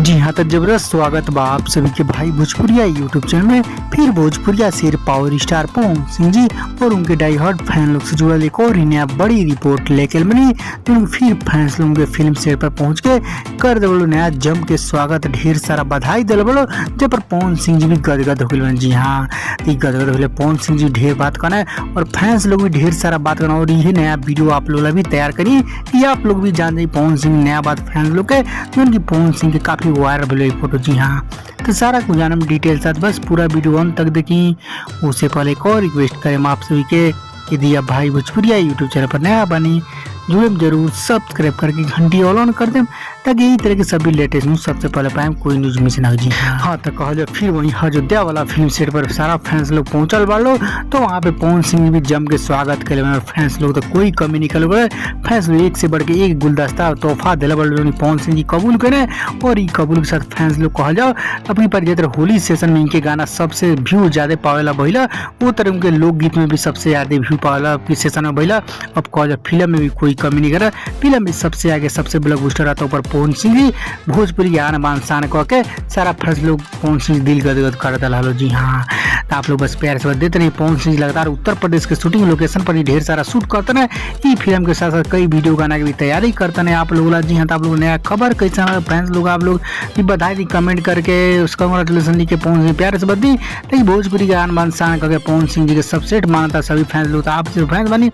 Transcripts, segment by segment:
जी हाँ, तो जबरदस्त स्वागत बा आप सभी के भाई भोजपुरिया यूट्यूब चैनल में। फिर भोजपुरिया शेर पावर स्टार पवन सिंह जी और उनके डाई हार्ड फैन लोग से जुड़ल एक और ही नया बड़ी रिपोर्ट लेकर बनी, जो फिर फैंस लोगों के फिल्म सेट पर पहुंच के कर दे नया जम के स्वागत, ढेर सारा बधाई दिल बोलो। जब पर पवन सिंह जी भी गदगद हो गए। जी हाँ, गदगद हो गए पवन सिंह जी, ढेर बात करना है और फैंस लोग भी ढेर सारा बात करना। और ये नया वीडियो आप लोग भी तैयार करिए कि आप लोग भी जान जाइए पवन सिंह नया बात फैंस लोग के, जो उनकी पवन सिंह के काफी वायरल भले फोटो। जी हाँ, तो सारा कुछ जानम डिटेल साथ, बस पूरा वीडियो अंत तक देखी। उससे पहले एक और रिक्वेस्ट करें आप सभी के, यदि आप भाई भोजपुरिया यूट्यूब चैनल पर नया बनी जुड़े जरूर सब्सक्राइब करके घंटी ऑल ऑन कर दें, ताकि यही तरह के सभी लेटेस्ट न्यूज सबसे पहले पाए, कोई न्यूज मिस ना हो। जी हाँ, तो कहा फिर वहीं अयोध्या वाला फिल्म सेट पर सारा फैंस लोग पहुंचल वालो, तो वहाँ पे पवन सिंह भी जम के स्वागत करे और फैंस लोग तो कोई कमी निकल गए। फैंस लोग एक से बढ़ के एक गुलदस्ता तोहफा दिला वाले पवन सिंह जी कबूल करे। और ये कबूल के साथ फैंस लोग कहा जाओ अपनी पर होली सेशन में इनके गाना सबसे व्यू ज्यादा पावेला बहिला, वो तरह उनके लोकगीत में भी सबसे ज्यादा व्यू पावेला सेशन में बहिला। अब कहा जाए फिल्म में भी कोई कमी नहीं करा, फिल्म में सबसे आगे सबसे ब्लॉकबस्टर रहता ऊपर पवन सिंह जी, भोजपुरी आन बान शान कह के सारा फैंस लोग पवन सिंह दिल गदगद कर दल। जी हाँ, तो आप लोग बस प्यार से देते नहीं। पवन सिंह लगातार उत्तर प्रदेश के शूटिंग लोकेशन पर ही ढेर सारा शूट करते हैं। ये फिल्म के साथ साथ कई वीडियो गाना की भी तैयारी करते हैं आप लोग। जी हाँ, तो आप लोग नया खबर कैसा फैंस लोग आप लोग बधाई दी कमेंट करके, उसका कंग्रेचुलेसन लिख के पवन सिंह प्यार से बदी। लेकिन भोजपुरी के आन बान शान करके पवन सिंह जी के सबसेट मानता सभी फैंस लोग। तो आप सिर्फ फैंस बनी,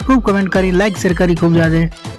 खूब कमेंट करी, लाइक शेयर करी खूब ज्यादा।